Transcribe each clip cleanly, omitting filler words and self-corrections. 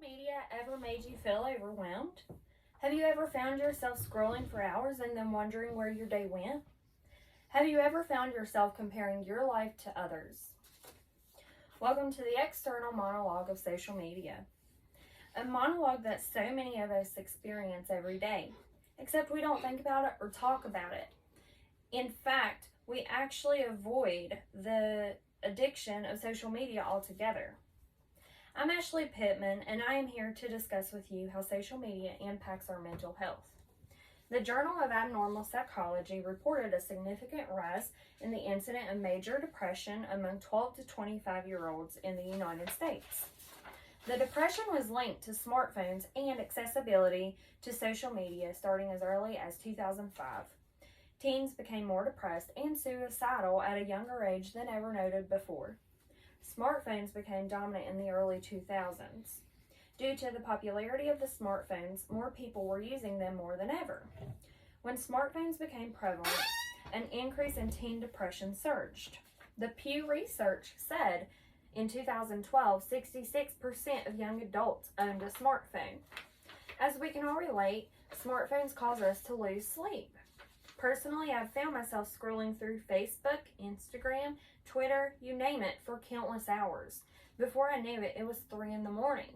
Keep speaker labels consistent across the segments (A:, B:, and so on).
A: Media ever made you feel overwhelmed? Have you ever found yourself scrolling for hours and then wondering where your day went? Have you ever found yourself comparing your life to others? Welcome to the external monologue of social media. A monologue that so many of us experience every day, except we don't think about it or talk about it. In fact, we actually avoid the addiction of social media altogether. I'm Ashley Pittman, and I am here to discuss with you how social media impacts our mental health. The Journal of Abnormal Psychology reported a significant rise in the incidence of major depression among 12 to 25-year-olds in the United States. The depression was linked to smartphones and accessibility to social media starting as early as 2005. Teens became more depressed and suicidal at a younger age than ever noted before. Smartphones became dominant in the early 2000s. Due to the popularity of the smartphones, more people were using them more than ever. When smartphones became prevalent, an increase in teen depression surged. The Pew Research said in 2012, 66% of young adults owned a smartphone. As we can all relate, smartphones cause us to lose sleep. Personally, I've found myself scrolling through Facebook, Instagram, Twitter, you name it, for countless hours. Before I knew it, it was 3 in the morning.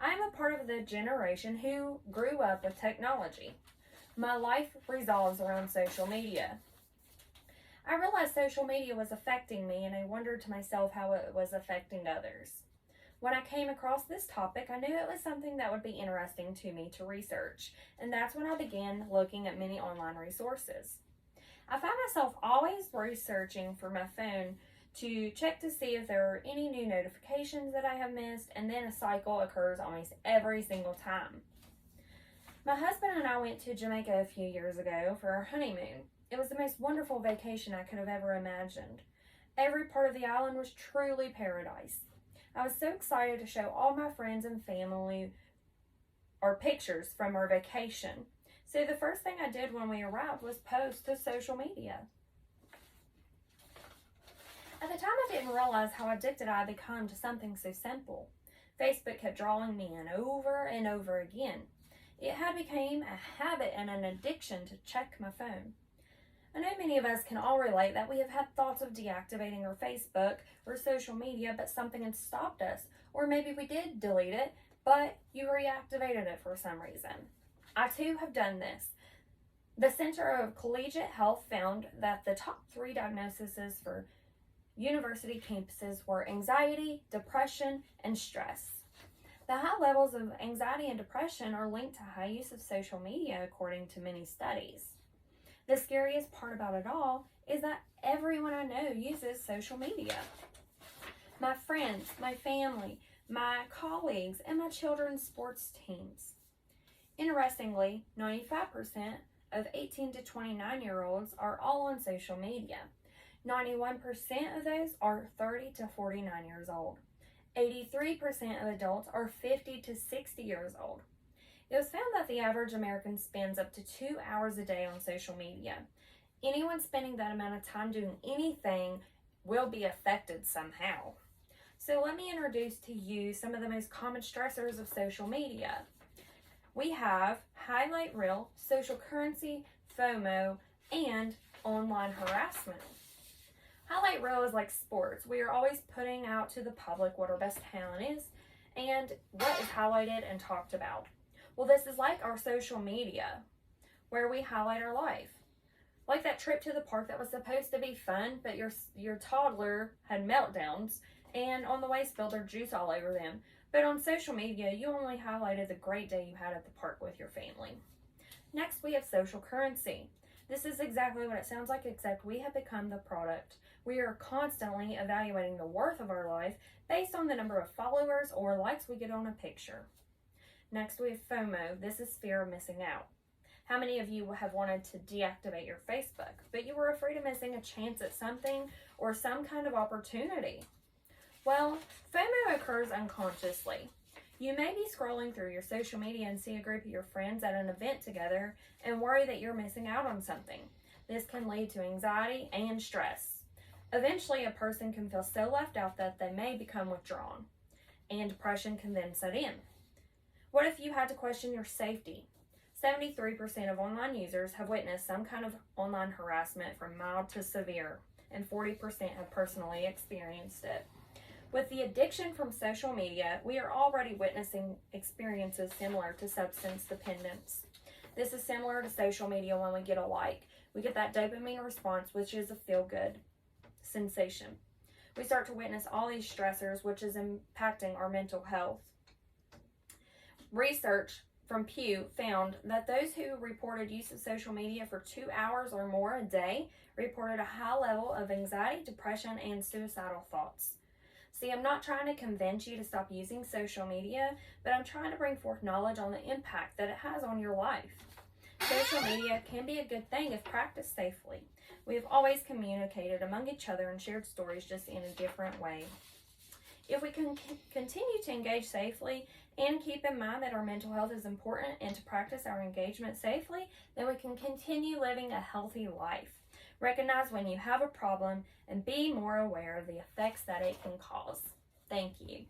A: I am a part of the generation who grew up with technology. My life revolves around social media. I realized social media was affecting me, and I wondered to myself how it was affecting others. When I came across this topic, I knew it was something that would be interesting to me to research, and that's when I began looking at many online resources. I find myself always researching for my phone to check to see if there are any new notifications that I have missed, and then a cycle occurs almost every single time. My husband and I went to Jamaica a few years ago for our honeymoon. It was the most wonderful vacation I could have ever imagined. Every part of the island was truly paradise. I was so excited to show all my friends and family our pictures from our vacation. So the first thing I did when we arrived was post to social media. At the time, I didn't realize how addicted I had become to something so simple. Facebook kept drawing me in over and over again. It had become a habit and an addiction to check my phone. I know many of us can all relate that we have had thoughts of deactivating our Facebook or social media, but something had stopped us. Or maybe we did delete it, but you reactivated it for some reason. I too have done this. The Center of Collegiate Health found that the top 3 diagnoses for university campuses were anxiety, depression, and stress. The high levels of anxiety and depression are linked to high use of social media, according to many studies. The scariest part about it all is that everyone I know uses social media. My friends, my family, my colleagues, and my children's sports teams. Interestingly, 95% of 18 to 29-year-olds are all on social media. 91% of those are 30 to 49 years old. 83% of adults are 50 to 60 years old. It was found that the average American spends up to 2 hours a day on social media. Anyone spending that amount of time doing anything will be affected somehow. So let me introduce to you some of the most common stressors of social media. We have highlight reel, social currency, FOMO, and online harassment. Highlight reel is like sports. We are always putting out to the public what our best talent is and what is highlighted and talked about. Well, this is like our social media, where we highlight our life. Like that trip to the park that was supposed to be fun, but your toddler had meltdowns and on the way spilled their juice all over them. But on social media, you only highlighted the great day you had at the park with your family. Next, we have social currency. This is exactly what it sounds like, except we have become the product. We are constantly evaluating the worth of our life based on the number of followers or likes we get on a picture. Next, we have FOMO. This is fear of missing out. How many of you have wanted to deactivate your Facebook, but you were afraid of missing a chance at something or some kind of opportunity? Well, FOMO occurs unconsciously. You may be scrolling through your social media and see a group of your friends at an event together and worry that you're missing out on something. This can lead to anxiety and stress. Eventually, a person can feel so left out that they may become withdrawn. and depression can then set in. What if you had to question your safety? 73% of online users have witnessed some kind of online harassment from mild to severe, and 40% have personally experienced it. With the addiction from social media, we are already witnessing experiences similar to substance dependence. This is similar to social media when we get a like. We get that dopamine response, which is a feel-good sensation. We start to witness all these stressors, which is impacting our mental health. Research from Pew found that those who reported use of social media for 2 hours or more a day reported a high level of anxiety, depression, and suicidal thoughts. See, I'm not trying to convince you to stop using social media, but I'm trying to bring forth knowledge on the impact that it has on your life. Social media can be a good thing if practiced safely. We have always communicated among each other and shared stories, just in a different way. If we can continue to engage safely and keep in mind that our mental health is important and to practice our engagement safely, then we can continue living a healthy life. Recognize when you have a problem and be more aware of the effects that it can cause. Thank you.